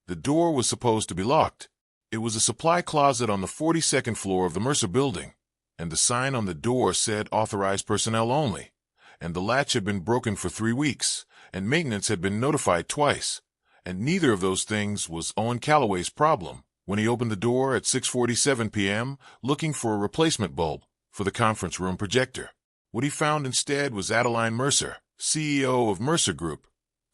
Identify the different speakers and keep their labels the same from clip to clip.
Speaker 1: The door was supposed to be locked. It was a supply closet on the 42nd floor of the Mercer building, and the sign on the door said authorized personnel only, and the latch had been broken for 3 weeks, and maintenance had been notified twice, and neither of those things was Owen Calloway's problem when he opened the door at 6:47 p.m. looking for a replacement bulb for the conference room projector. What he found instead was Adeline Mercer, CEO of Mercer Group,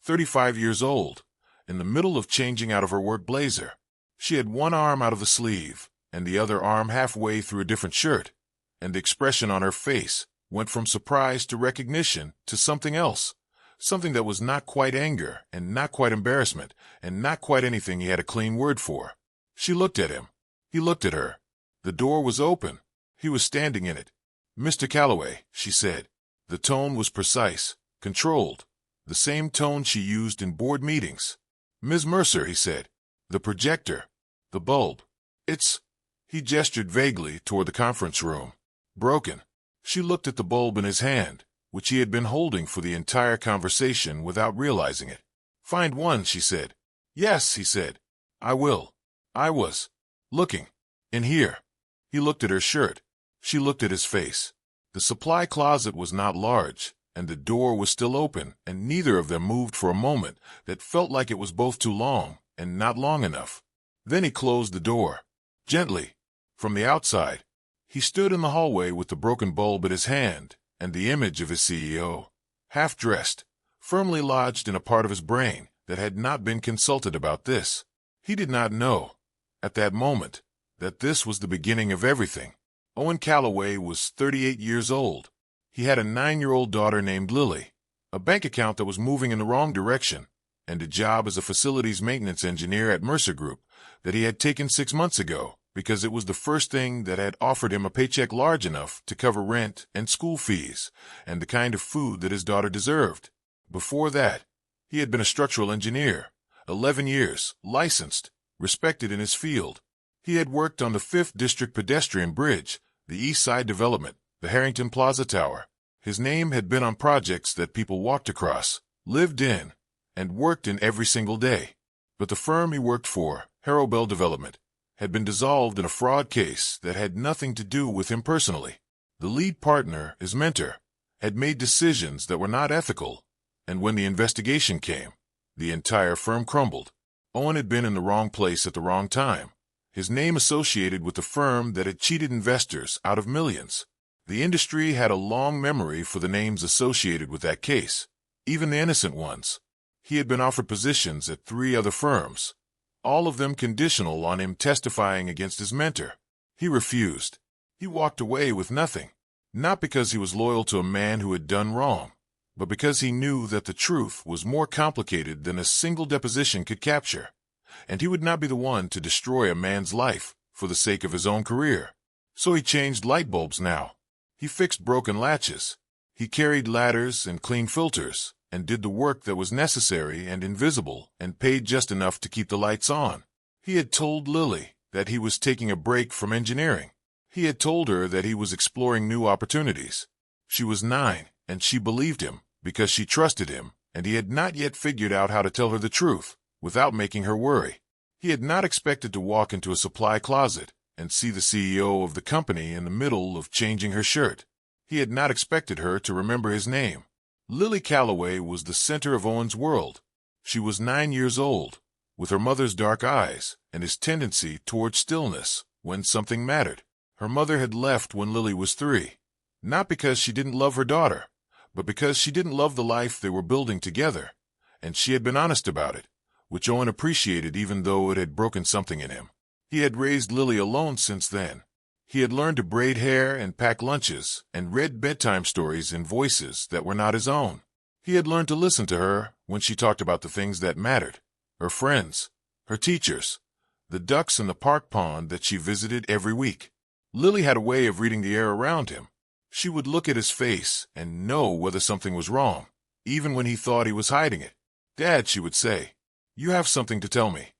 Speaker 1: 35 years old, in the middle of changing out of her work blazer. She had one arm out of the sleeve and the other arm halfway through a different shirt, and the expression on her face went from surprise to recognition to something else, something that was not quite anger and not quite embarrassment and not quite anything he had a clean word for. She looked at him. He looked at her. The door was open. He was standing in it. "Mr. Calloway," she said. The tone was precise, controlled, the same tone she used in board meetings. "Ms. Mercer," he said. "The projector. The bulb. It's—" he gestured vaguely toward the conference room. "Broken." She looked at the bulb in his hand, which he had been holding for the entire conversation without realizing it. "Find one," she said. "Yes," he said. "I will. I was looking in here." He looked at her shirt. She looked at his face. The supply closet was not large, and the door was still open, and neither of them moved for a moment that felt like it was both too long and not long enough. Then he closed the door, gently, from the outside. He stood in the hallway with the broken bulb in his hand and the image of his CEO, half-dressed, firmly lodged in a part of his brain that had not been consulted about this. He did not know, at that moment, that this was the beginning of everything. Owen Calloway was 38 years old. He had a 9-year-old daughter named Lily, a bank account that was moving in the wrong direction, and a job as a facilities maintenance engineer at Mercer Group that he had taken 6 months ago because it was the first thing that had offered him a paycheck large enough to cover rent and school fees and the kind of food that his daughter deserved. Before that, he had been a structural engineer, 11 years, licensed, respected in his field. He had worked on the 5th District Pedestrian Bridge, the East Side Development, the Harrington Plaza Tower. His name had been on projects that people walked across, lived in, and worked in every single day. But the firm he worked for, Harrowbell Development, had been dissolved in a fraud case that had nothing to do with him personally. The lead partner, his mentor, had made decisions that were not ethical, and when the investigation came, the entire firm crumbled. Owen had been in the wrong place at the wrong time, his name associated with the firm that had cheated investors out of millions. The industry had a long memory for the names associated with that case, even the innocent ones. He had been offered positions at 3 other firms, all of them conditional on him testifying against his mentor. He refused. He walked away with nothing, not because he was loyal to a man who had done wrong, but because he knew that the truth was more complicated than a single deposition could capture, and he would not be the one to destroy a man's life for the sake of his own career. So he changed light bulbs now. He fixed broken latches. He carried ladders and cleaned filters, and did the work that was necessary and invisible and paid just enough to keep the lights on. He had told Lily that he was taking a break from engineering. He had told her that he was exploring new opportunities. She was 9, and she believed him because she trusted him, and he had not yet figured out how to tell her the truth without making her worry. He had not expected to walk into a supply closet and see the CEO of the company in the middle of changing her shirt. He had not expected her to remember his name. Lily Calloway was the center of Owen's world. She was 9 years old, with her mother's dark eyes and his tendency toward stillness when something mattered. Her mother had left when Lily was 3, not because she didn't love her daughter, but because she didn't love the life they were building together, and she had been honest about it, which Owen appreciated even though it had broken something in him. He had raised Lily alone since then. He had learned to braid hair and pack lunches and read bedtime stories in voices that were not his own. He had learned to listen to her when she talked about the things that mattered, her friends, her teachers, the ducks in the park pond that she visited every week. Lily had a way of reading the air around him. She would look at his face and know whether something was wrong, even when he thought he was hiding it. "Dad," she would say, "you have something to tell me."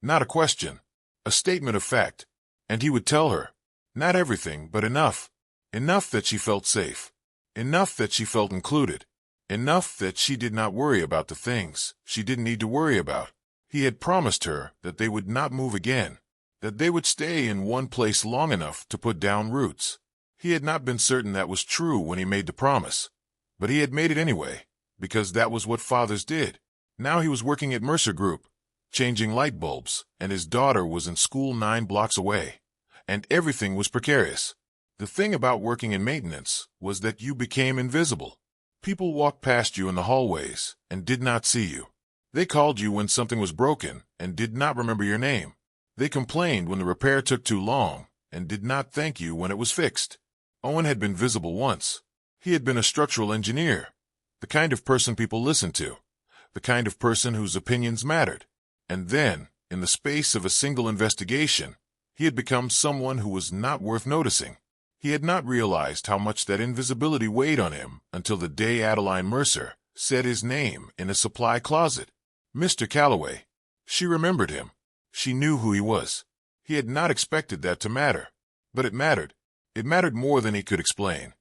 Speaker 1: Not a question, a statement of fact. And he would tell her. Not everything, but enough. Enough that she felt safe. Enough that she felt included. Enough that she did not worry about the things she didn't need to worry about. He had promised her that they would not move again, that they would stay in one place long enough to put down roots. He had not been certain that was true when he made the promise, but he had made it anyway, because that was what fathers did. Now he was working at Mercer Group, changing light bulbs, and his daughter was in school 9 blocks away, and everything was precarious. The thing about working in maintenance was that you became invisible. People walked past you in the hallways and did not see you. They called you when something was broken and did not remember your name. They complained when the repair took too long and did not thank you when it was fixed. Owen had been visible once. He had been a structural engineer, the kind of person people listened to, the kind of person whose opinions mattered. And then, in the space of a single investigation, he had become someone who was not worth noticing. He had not realized how much that invisibility weighed on him until the day Adeline Mercer said his name in a supply closet. Mr. Calloway. She remembered him. She knew who he was. He had not expected that to matter. But it mattered. It mattered more than he could explain.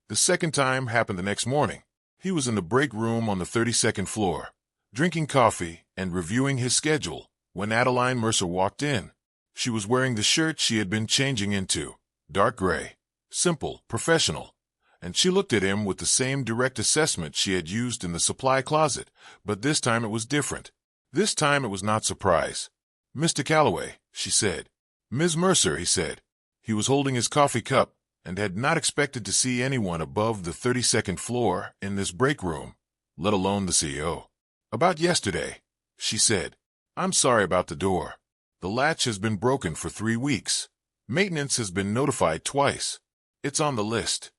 Speaker 1: The second time happened the next morning. He was in the break room on the 32nd floor, drinking coffee and reviewing his schedule, when Adeline Mercer walked in. She was wearing the shirt she had been changing into, dark gray, simple, professional, and she looked at him with the same direct assessment she had used in the supply closet, but this time it was different. This time it was not surprise. "Mr. Calloway," she said. "Ms. Mercer," he said. He was holding his coffee cup and had not expected to see anyone above the 32nd floor in this break room, let alone the CEO. "About yesterday," she said. "I'm sorry about the door. The latch has been broken for 3 weeks. Maintenance has been notified twice. It's on the list."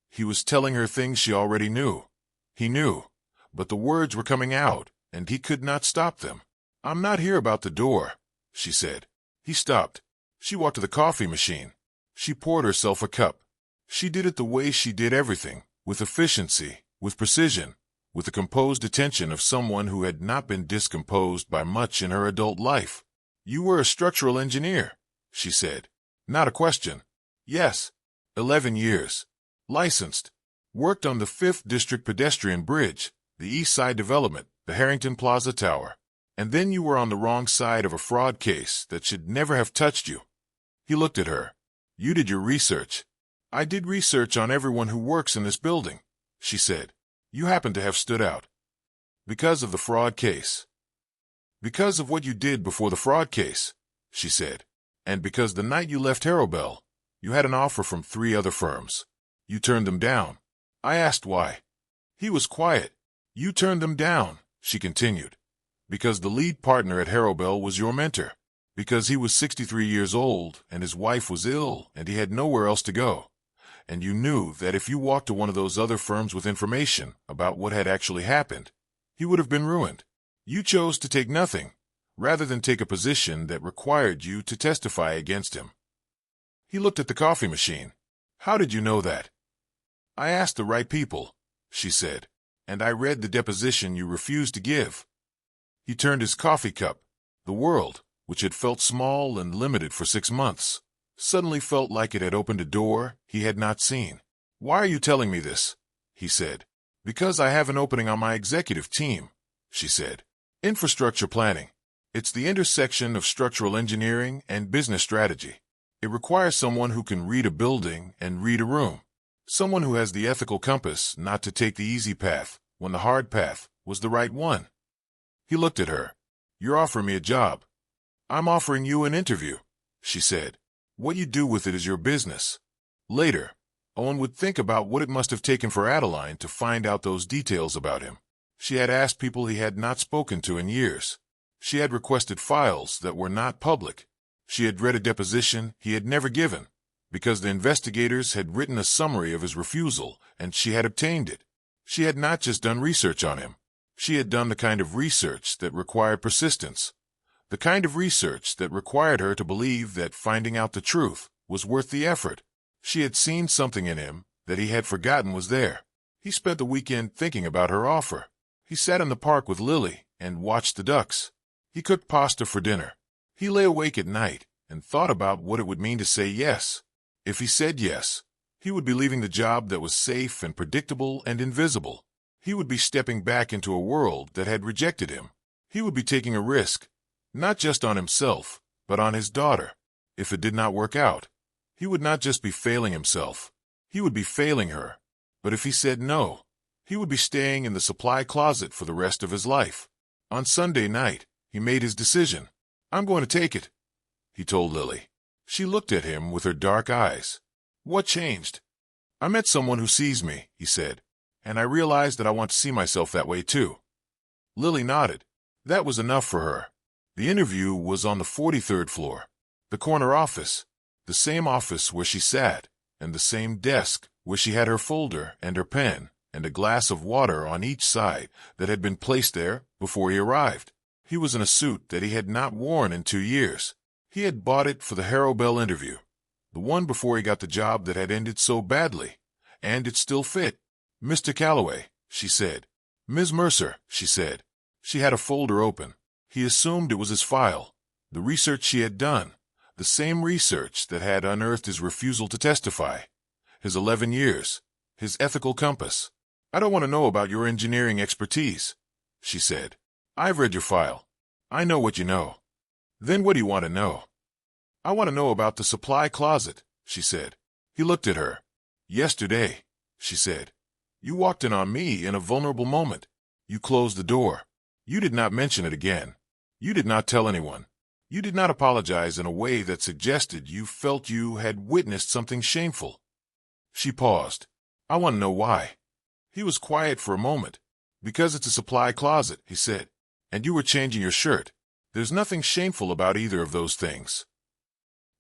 Speaker 1: He was telling her things she already knew. He knew, but the words were coming out, and he could not stop them. "I'm not here about the door," she said. He stopped. She walked to the coffee machine. She poured herself a cup. She did it the way she did everything, with efficiency, with precision, with the composed attention of someone who had not been discomposed by much in her adult life. "You were a structural engineer," she said. "Not a question." "Yes. 11 years. Licensed. Worked on the 5th District Pedestrian Bridge, the East Side Development, the Harrington Plaza Tower. And then you were on the wrong side of a fraud case that should never have touched you." He looked at her. "You did your research." "I did research on everyone who works in this building," she said. "You happen to have stood out. Because of the fraud case." "Because of what you did before the fraud case," she said. "And because the night you left Harrowbell, you had an offer from 3 other firms. You turned them down." I asked why. He was quiet. "You turned them down," she continued, "because the lead partner at Harrowbell was your mentor. Because he was 63 years old, and his wife was ill, and he had nowhere else to go. And you knew that if you walked to one of those other firms with information about what had actually happened, he would have been ruined. You chose to take nothing, rather than take a position that required you to testify against him." He looked at the coffee machine. "How did you know that?" "I asked the right people," she said, "and I read the deposition you refused to give." He turned his coffee cup. The world, which had felt small and limited for 6 months, suddenly felt like it had opened a door he had not seen. "Why are you telling me this?" he said. "Because I have an opening on my executive team," she said. "Infrastructure planning. It's the intersection of structural engineering and business strategy. It requires someone who can read a building and read a room. Someone who has the ethical compass not to take the easy path when the hard path was the right one." He looked at her. "You're offering me a job." "I'm offering you an interview," she said. "What you do with it is your business." Later, Owen would think about what it must have taken for Adeline to find out those details about him. She had asked people he had not spoken to in years. She had requested files that were not public. She had read a deposition he had never given, because the investigators had written a summary of his refusal, and she had obtained it. She had not just done research on him. She had done the kind of research that required persistence, the kind of research that required her to believe that finding out the truth was worth the effort. She had seen something in him that he had forgotten was there. He spent the weekend thinking about her offer. He sat in the park with Lily and watched the ducks. He cooked pasta for dinner. He lay awake at night and thought about what it would mean to say yes. If he said yes, he would be leaving the job that was safe and predictable and invisible. He would be stepping back into a world that had rejected him. He would be taking a risk, not just on himself, but on his daughter. If it did not work out, he would not just be failing himself, he would be failing her. But if he said no, he would be staying in the supply closet for the rest of his life. On Sunday night, he made his decision. "I'm going to take it," he told Lily. She looked at him with her dark eyes. "What changed?" "I met someone who sees me," he said, "and I realized that I want to see myself that way too." Lily nodded. That was enough for her. The interview was on the 43rd floor, the corner office, the same office where she sat, and the same desk where she had her folder and her pen and a glass of water on each side that had been placed there before he arrived. He was in a suit that he had not worn in 2 years. He had bought it for the Harrow Bell interview, the one before he got the job that had ended so badly, and it still fit. "Mr. Calloway," she said. "Ms. Mercer," she said. She had a folder open. He assumed it was his file, the research she had done, the same research that had unearthed his refusal to testify, his 11 years, his ethical compass. "I don't want to know about your engineering expertise," she said. "I've read your file. I know what you know." "Then what do you want to know?" "I want to know about the supply closet," she said. He looked at her. "Yesterday," she said, "you walked in on me in a vulnerable moment. You closed the door. You did not mention it again. You did not tell anyone. You did not apologize in a way that suggested you felt you had witnessed something shameful." She paused. "I want to know why." He was quiet for a moment. "Because it's a supply closet," he said, "and you were changing your shirt. There's nothing shameful about either of those things."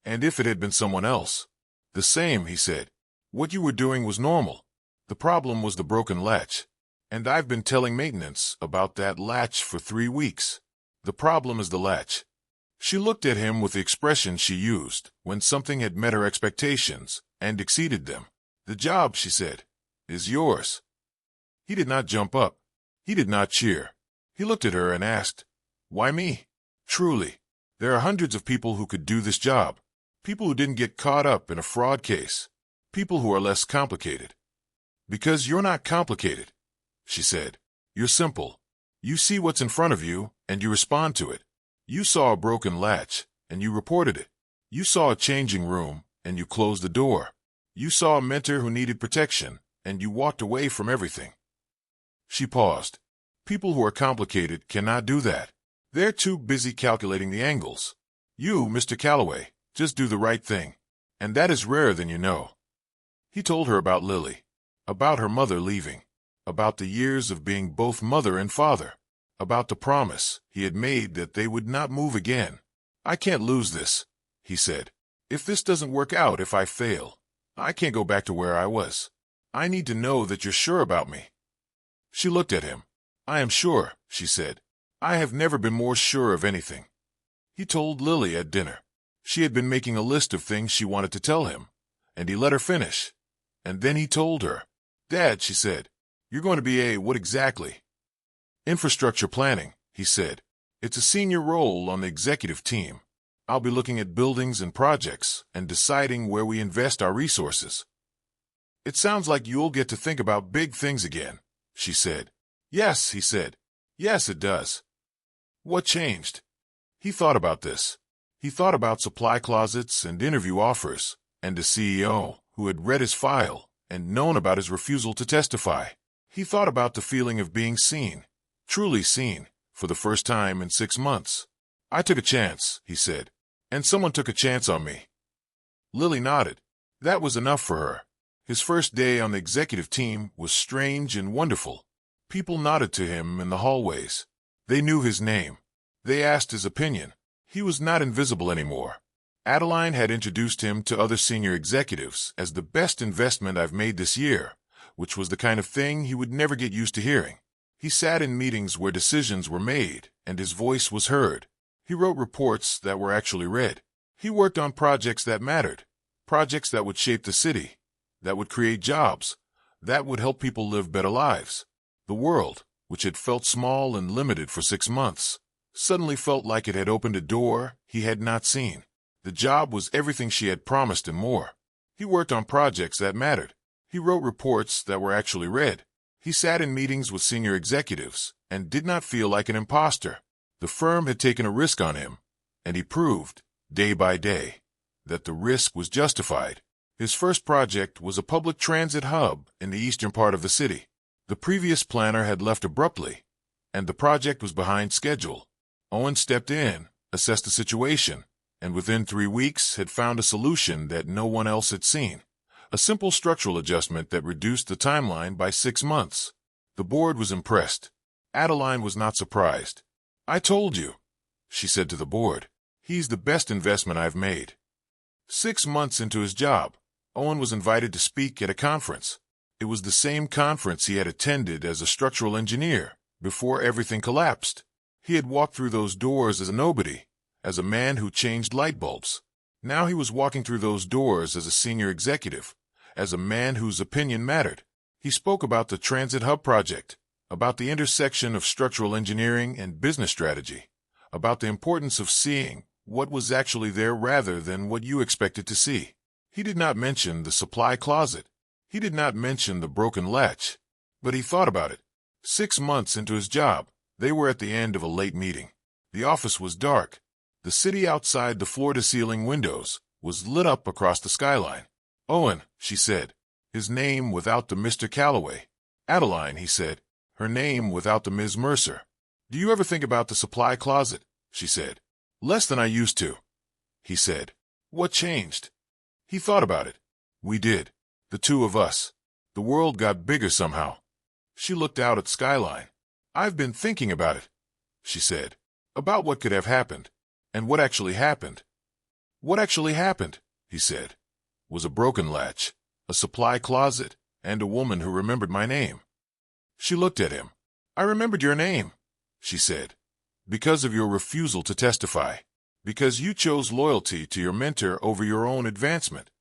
Speaker 1: "And if it had been someone else?" "The same," he said. "What you were doing was normal. The problem was the broken latch. And I've been telling maintenance about that latch for 3 weeks. The problem is the latch." She looked at him with the expression she used when something had met her expectations and exceeded them. "The job," she said, "is yours." He did not jump up. He did not cheer. He looked at her and asked, "Why me?" "Truly, there are hundreds of people who could do this job. People who didn't get caught up in a fraud case. People who are less complicated." "Because you're not complicated," she said. "You're simple. You see what's in front of you, and you respond to it. You saw a broken latch, and you reported it. You saw a changing room, and you closed the door. You saw a mentor who needed protection, and you walked away from everything." She paused. "People who are complicated cannot do that. They're too busy calculating the angles. You, Mr. Calloway, just do the right thing. And that is rarer than you know." He told her about Lily, about her mother leaving, about the years of being both mother and father, about the promise he had made that they would not move again. "I can't lose this," he said. "If this doesn't work out, if I fail, I can't go back to where I was. I need to know that you're sure about me." She looked at him. "I am sure," she said. "I have never been more sure of anything." He told Lily at dinner. She had been making a list of things she wanted to tell him, and he let her finish. And then he told her. "Dad," she said, "you're going to be what exactly?" "Infrastructure planning," he said. "It's a senior role on the executive team. I'll be looking at buildings and projects and deciding where we invest our resources." "It sounds like you'll get to think about big things again," she said. "Yes," he said. "Yes, it does." What changed? He thought about this. He thought about supply closets and interview offers, and a CEO who had read his file and known about his refusal to testify. He thought about the feeling of being seen, truly seen, for the first time in 6 months. "I took a chance," he said, "and someone took a chance on me." Lily nodded. That was enough for her. His first day on the executive team was strange and wonderful. People nodded to him in the hallways. They knew his name. They asked his opinion. He was not invisible anymore. Adeline had introduced him to other senior executives as the best investment I've made this year, which was the kind of thing he would never get used to hearing. He sat in meetings where decisions were made, and his voice was heard. He wrote reports that were actually read. He worked on projects that mattered, projects that would shape the city, that would create jobs, that would help people live better lives. The world, which had felt small and limited for 6 months, suddenly felt like it had opened a door he had not seen. The job was everything she had promised and more. He worked on projects that mattered. He wrote reports that were actually read. He sat in meetings with senior executives and did not feel like an imposter. The firm had taken a risk on him, and he proved, day by day, that the risk was justified. His first project was a public transit hub in the eastern part of the city. The previous planner had left abruptly, and the project was behind schedule. Owen stepped in, assessed the situation, and within 3 weeks had found a solution that no one else had seen. A simple structural adjustment that reduced the timeline by 6 months. The board was impressed. Adeline was not surprised. "I told you," she said to the board. "He's the best investment I've made." 6 months into his job, Owen was invited to speak at a conference. It was the same conference he had attended as a structural engineer before everything collapsed. He had walked through those doors as a nobody, as a man who changed light bulbs. Now he was walking through those doors as a senior executive, as a man whose opinion mattered. He spoke about the transit hub project, about the intersection of structural engineering and business strategy, about the importance of seeing what was actually there rather than what you expected to see. He did not mention the supply closet. He did not mention the broken latch, but he thought about it. 6 months into his job, they were at the end of a late meeting. The office was dark. The city outside the floor-to-ceiling windows was lit up across the skyline. "Owen," she said, his name without the Mr. Calloway. "Adeline," he said, her name without the Ms. Mercer. "Do you ever think about the supply closet?" she said. "Less than I used to," he said. "What changed?" He thought about it. "We did. The two of us. The world got bigger somehow." She looked out at skyline. "I've been thinking about it," she said. "About what could have happened. And what actually happened." "What actually happened," he said, "was a broken latch, a supply closet, and a woman who remembered my name." She looked at him. "I remembered your name," she said, "because of your refusal to testify. Because you chose loyalty to your mentor over your own advancement."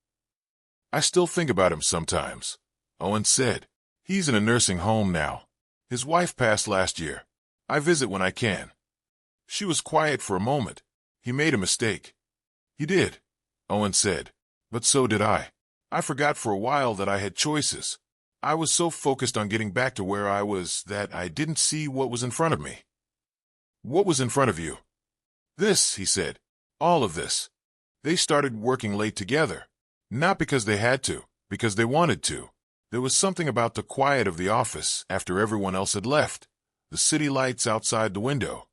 Speaker 1: "I still think about him sometimes," Owen said. "He's in a nursing home now. His wife passed last year. I visit when I can." She was quiet for a moment. "He made a mistake." "He did," Owen said. "But so did I. I forgot for a while that I had choices. I was so focused on getting back to where I was that I didn't see what was in front of me." "What was in front of you?" "This," he said. "All of this." They started working late together. Not because they had to, because they wanted to. There was something about the quiet of the office after everyone else had left. The city lights outside the window.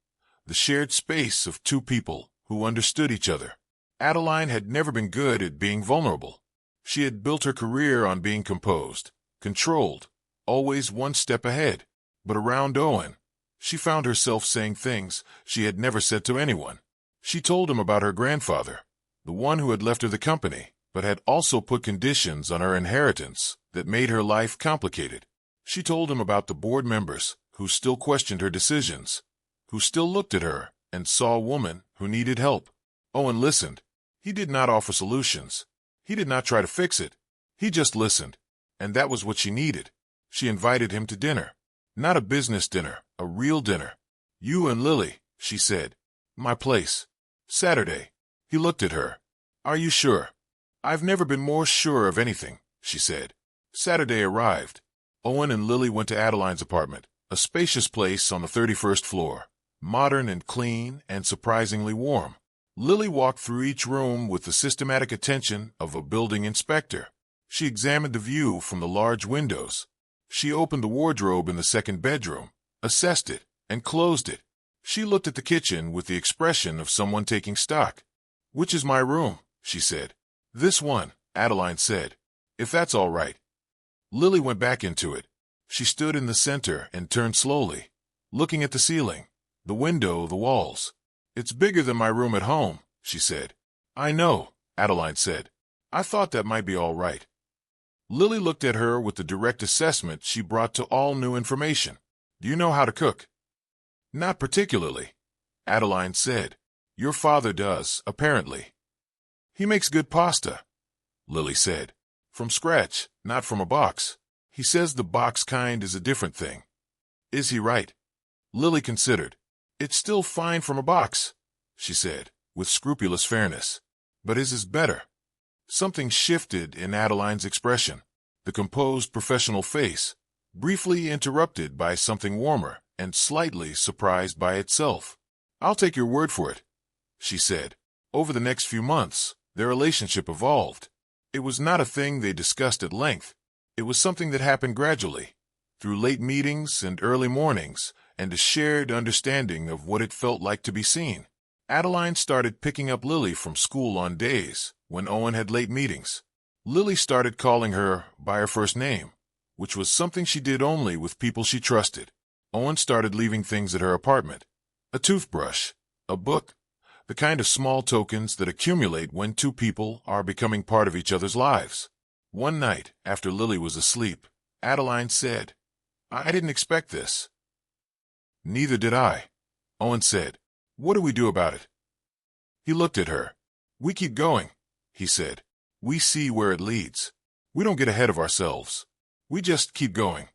Speaker 1: The shared space of two people who understood each other. Adeline had never been good at being vulnerable. She had built her career on being composed, controlled, always one step ahead. But around Owen, she found herself saying things she had never said to anyone. She told him about her grandfather, the one who had left her the company, but had also put conditions on her inheritance that made her life complicated. She told him about the board members who still questioned her decisions, who still looked at her and saw a woman who needed help. Owen listened. He did not offer solutions. He did not try to fix it. He just listened. And that was what she needed. She invited him to dinner. Not a business dinner, a real dinner. "You and Lily," she said. "My place. Saturday." He looked at her. "Are you sure?" "I've never been more sure of anything," she said. Saturday arrived. Owen and Lily went to Adeline's apartment, a spacious place on the 31st floor, modern and clean and surprisingly warm. Lily walked through each room with the systematic attention of a building inspector. She examined the view from the large windows. She opened the wardrobe in the second bedroom, assessed it, and closed it. She looked at the kitchen with the expression of someone taking stock. "Which is my room?" she said. "This one," Adeline said. "If that's all right." Lily went back into it. She stood in the center and turned slowly, looking at the ceiling, the window, the walls. "It's bigger than my room at home," she said. "I know," Adeline said. "I thought that might be all right." Lily looked at her with the direct assessment she brought to all new information. "Do you know how to cook?" "Not particularly," Adeline said. "Your father does, apparently." "He makes good pasta," Lily said. "From scratch, not from a box. He says the box kind is a different thing." "Is he right?" Lily considered. "It's still fine from a box," she said, with scrupulous fairness. "But his is better." Something shifted in Adeline's expression. The composed professional face, briefly interrupted by something warmer and slightly surprised by itself. I'll take your word for it, she said. Over the next few months, their relationship evolved. It was not a thing they discussed at length. It was something that happened gradually, through late meetings and early mornings, and a shared understanding of what it felt like to be seen. Adeline started picking up Lily from school on days when Owen had late meetings. Lily started calling her by her first name, which was something she did only with people she trusted. Owen started leaving things at her apartment: a toothbrush, a book, the kind of small tokens that accumulate when two people are becoming part of each other's lives. One night, after Lily was asleep, Adeline said, "I didn't expect this." "Neither did I," Owen said. "What do we do about it?" He looked at her. "We keep going," he said. "We see where it leads. We don't get ahead of ourselves. We just keep going."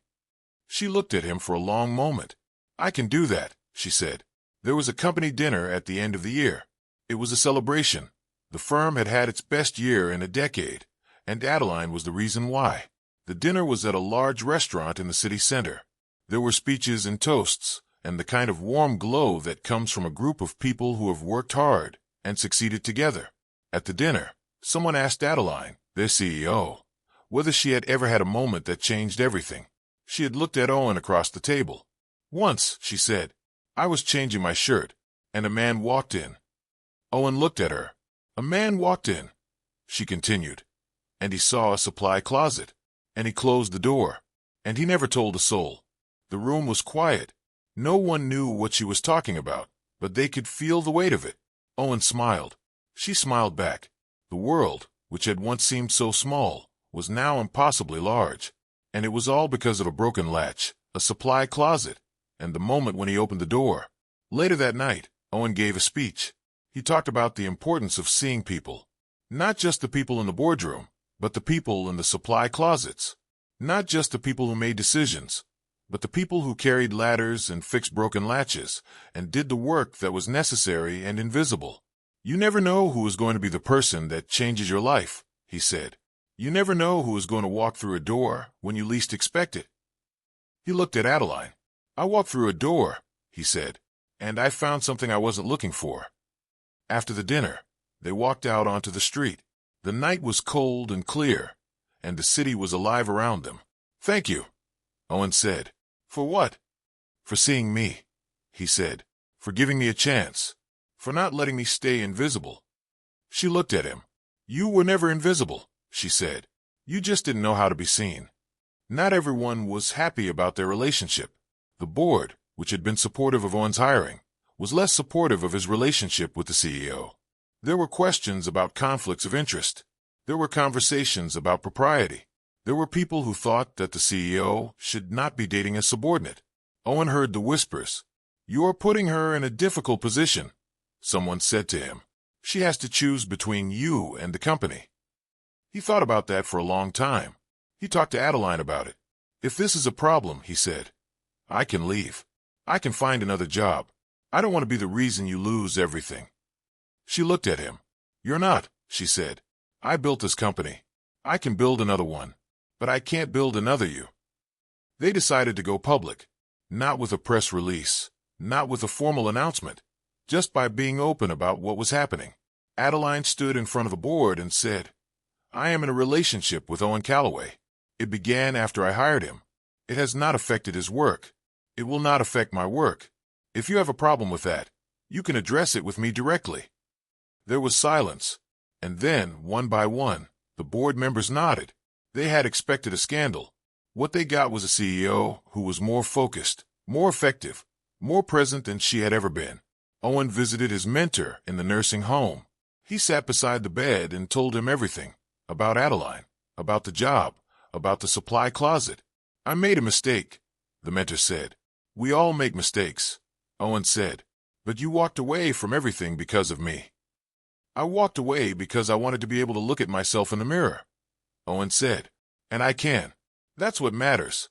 Speaker 1: She looked at him for a long moment. "I can do that," she said. There was a company dinner at the end of the year. It was a celebration. The firm had had its best year in a decade, and Adeline was the reason why. The dinner was at a large restaurant in the city center. There were speeches and toasts, and the kind of warm glow that comes from a group of people who have worked hard and succeeded together. At the dinner, someone asked Adeline, their CEO, whether she had ever had a moment that changed everything. She had looked at Owen across the table. "Once," she said, "I was changing my shirt, and a man walked in." Owen looked at her. "A man walked in," she continued, "and he saw a supply closet, and he closed the door, and he never told a soul." The room was quiet. No one knew what she was talking about, but they could feel the weight of it. Owen smiled. She smiled back. The world, which had once seemed so small, was now impossibly large. And it was all because of a broken latch, a supply closet, and the moment when he opened the door. Later that night, Owen gave a speech. He talked about the importance of seeing people. Not just the people in the boardroom, but the people in the supply closets. Not just the people who made decisions, but the people who carried ladders and fixed broken latches and did the work that was necessary and invisible. "You never know who is going to be the person that changes your life," he said. "You never know who is going to walk through a door when you least expect it." He looked at Adeline. "I walked through a door," he said, "and I found something I wasn't looking for." After the dinner, they walked out onto the street. The night was cold and clear, and the city was alive around them. "Thank you," Owen said. "For what?" "For seeing me," he said. "For giving me a chance. For not letting me stay invisible." She looked at him. "You were never invisible," she said. "You just didn't know how to be seen." Not everyone was happy about their relationship. The board, which had been supportive of Owen's hiring, was less supportive of his relationship with the CEO. There were questions about conflicts of interest. There were conversations about propriety. There were people who thought that the CEO should not be dating a subordinate. Owen heard the whispers. "You are putting her in a difficult position," someone said to him. "She has to choose between you and the company." He thought about that for a long time. He talked to Adeline about it. "If this is a problem," he said, "I can leave. I can find another job. I don't want to be the reason you lose everything." She looked at him. "You're not," she said. "I built this company. I can build another one, but I can't build another you." They decided to go public, not with a press release, not with a formal announcement, just by being open about what was happening. Adeline stood in front of the board and said, "I am in a relationship with Owen Calloway. It began after I hired him. It has not affected his work. It will not affect my work. If you have a problem with that, you can address it with me directly." There was silence, and then, one by one, the board members nodded. They had expected a scandal. What they got was a CEO who was more focused, more effective, more present than she had ever been. Owen visited his mentor in the nursing home. He sat beside the bed and told him everything, about Adeline, about the job, about the supply closet. "I made a mistake," the mentor said. "We all make mistakes," Owen said. "But you walked away from everything because of me." "I walked away because I wanted to be able to look at myself in the mirror," Owen said. "And I can. That's what matters."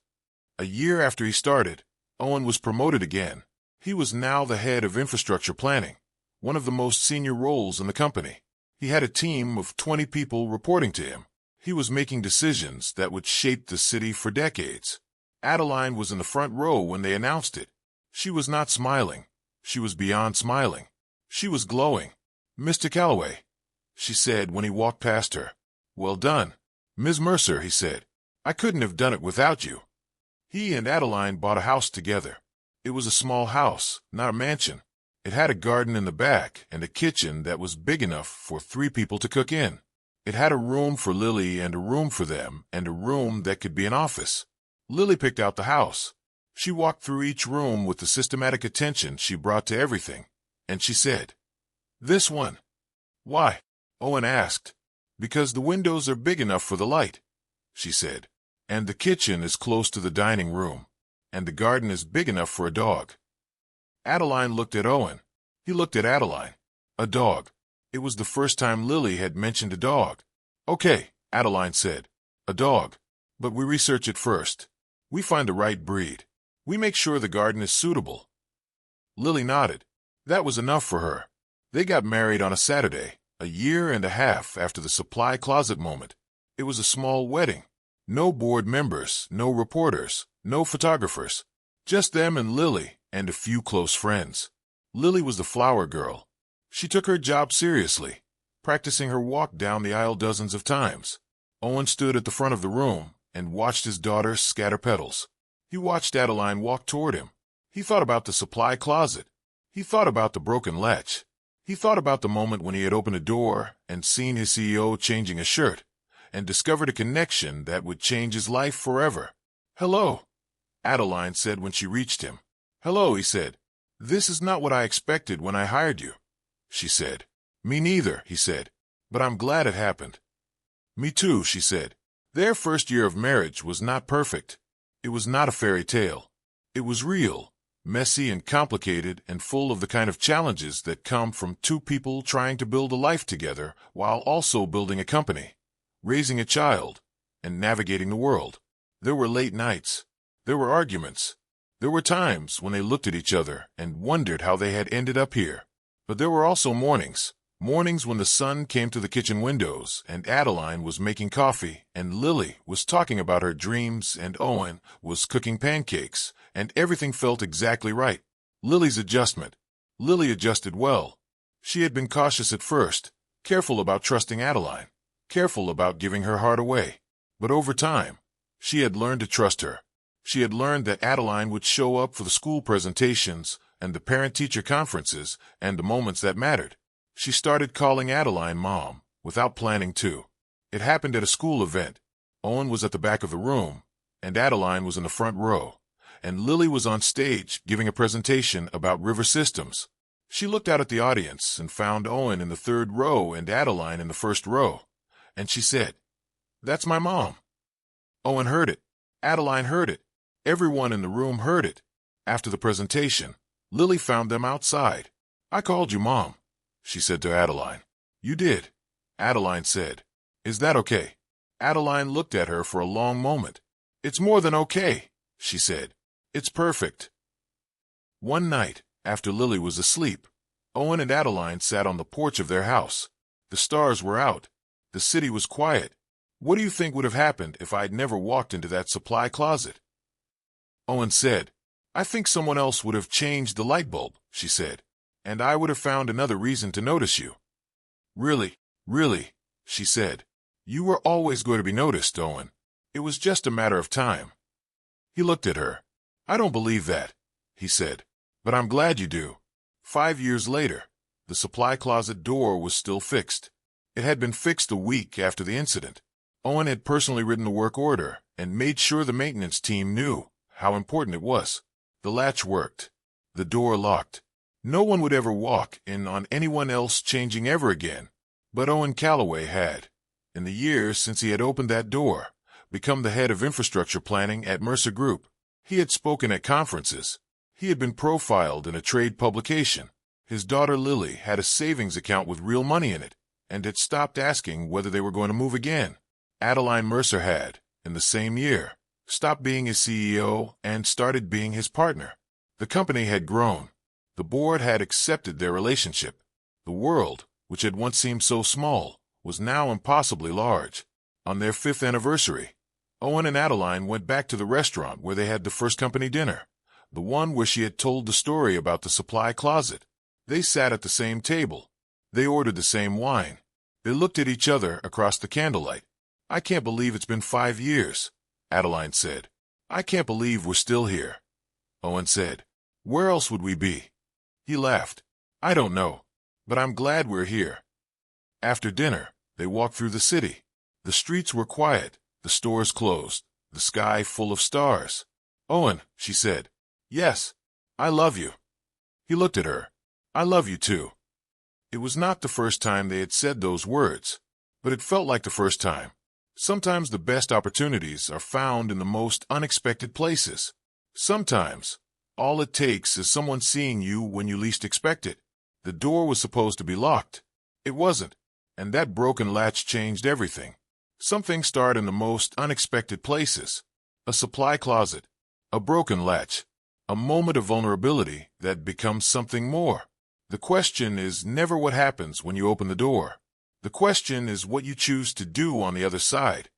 Speaker 1: A year after he started, Owen was promoted again. He was now the head of infrastructure planning, one of the most senior roles in the company. He had a team of 20 people reporting to him. He was making decisions that would shape the city for decades. Adeline was in the front row when they announced it. She was not smiling. She was beyond smiling. She was glowing. "Mr. Calloway," she said when he walked past her. "Well done, Ms. Mercer," he said. "I couldn't have done it without you." He and Adeline bought a house together. It was a small house, not a mansion. It had a garden in the back and a kitchen that was big enough for 3 people to cook in. It had a room for Lily and a room for them and a room that could be an office. Lily picked out the house. She walked through each room with the systematic attention she brought to everything, and she said, "This one." "Why?" Owen asked. "Because the windows are big enough for the light," she said. "And the kitchen is close to the dining room. And the garden is big enough for a dog." Adeline looked at Owen. He looked at Adeline. A dog. It was the first time Lily had mentioned a dog. "Okay," Adeline said. "A dog. But we research it first. We find the right breed. We make sure the garden is suitable." Lily nodded. That was enough for her. They got married on a Saturday, a year and a half after the supply closet moment. It was a small wedding. No board members, no reporters, no photographers. Just them and Lily and a few close friends. Lily was the flower girl. She took her job seriously, practicing her walk down the aisle dozens of times. Owen stood at the front of the room and watched his daughter scatter petals. He watched Adeline walk toward him. He thought about the supply closet. He thought about the broken latch. He thought about the moment when he had opened a door and seen his CEO changing a shirt and discovered a connection that would change his life forever. "Hello," Adeline said when she reached him. "Hello," he said. "This is not what I expected when I hired you," she said. "Me neither," he said. "But I'm glad it happened." "Me too," she said. Their first year of marriage was not perfect. It was not a fairy tale. It was real, messy and complicated and full of the kind of challenges that come from 2 people trying to build a life together while also building a company, raising a child, and navigating the world. There were late nights. There were arguments. There were times when they looked at each other and wondered how they had ended up here. But there were also mornings. Mornings when the sun came to the kitchen windows and Adeline was making coffee and Lily was talking about her dreams and Owen was cooking pancakes and everything felt exactly right. Lily's adjustment. Lily adjusted well. She had been cautious at first, careful about trusting Adeline, careful about giving her heart away. But over time, she had learned to trust her. She had learned that Adeline would show up for the school presentations and the parent-teacher conferences and the moments that mattered. She started calling Adeline Mom, without planning to. It happened at a school event. Owen was at the back of the room, and Adeline was in the front row, and Lily was on stage giving a presentation about river systems. She looked out at the audience and found Owen in the 3rd row and Adeline in the 1st row, and she said, "That's my mom." Owen heard it. Adeline heard it. Everyone in the room heard it. After the presentation, Lily found them outside. "I called you Mom," she said to Adeline. "You did," Adeline said. "Is that okay?" Adeline looked at her for a long moment. "It's more than okay," she said. "It's perfect." One night, after Lily was asleep, Owen and Adeline sat on the porch of their house. The stars were out. The city was quiet. "What do you think would have happened if I'd never walked into that supply closet?" Owen said, "I think someone else would have changed the light bulb," she said, "and I would have found another reason to notice you." Really, she said. "You were always going to be noticed, Owen. It was just a matter of time." He looked at her. "I don't believe that," he said, "but I'm glad you do." 5 years later, the supply closet door was still fixed. It had been fixed a week after the incident. Owen had personally written the work order and made sure the maintenance team knew how important it was. The latch worked. The door locked. No one would ever walk in on anyone else changing ever again. But Owen Calloway had, in the years since he had opened that door, become the head of infrastructure planning at Mercer Group. He had spoken at conferences. He had been profiled in a trade publication. His daughter Lily had a savings account with real money in it and had stopped asking whether they were going to move again. Adeline Mercer had, in the same year, stopped being his CEO and started being his partner. The company had grown. The board had accepted their relationship. The world, which had once seemed so small, was now impossibly large. On their 5th anniversary, Owen and Adeline went back to the restaurant where they had the first company dinner. the one where she had told the story about the supply closet. They sat at the same table. They ordered the same wine. They looked at each other across the candlelight. "I can't believe it's been 5 years," Adeline said. "I can't believe we're still here." Owen said, "Where else would we be?" He laughed. "I don't know, but I'm glad we're here." After dinner, they walked through the city. The streets were quiet, the stores closed, the sky full of stars. "Owen," she said. "Yes, I love you." He looked at her. "I love you too." It was not the first time they had said those words, but it felt like the first time. Sometimes the best opportunities are found in the most unexpected places. Sometimes, all it takes is someone seeing you when you least expect it. The door was supposed to be locked. It wasn't, and that broken latch changed everything. Some things start in the most unexpected places. A supply closet, a broken latch, a moment of vulnerability that becomes something more. The question is never what happens when you open the door. The question is what you choose to do on the other side.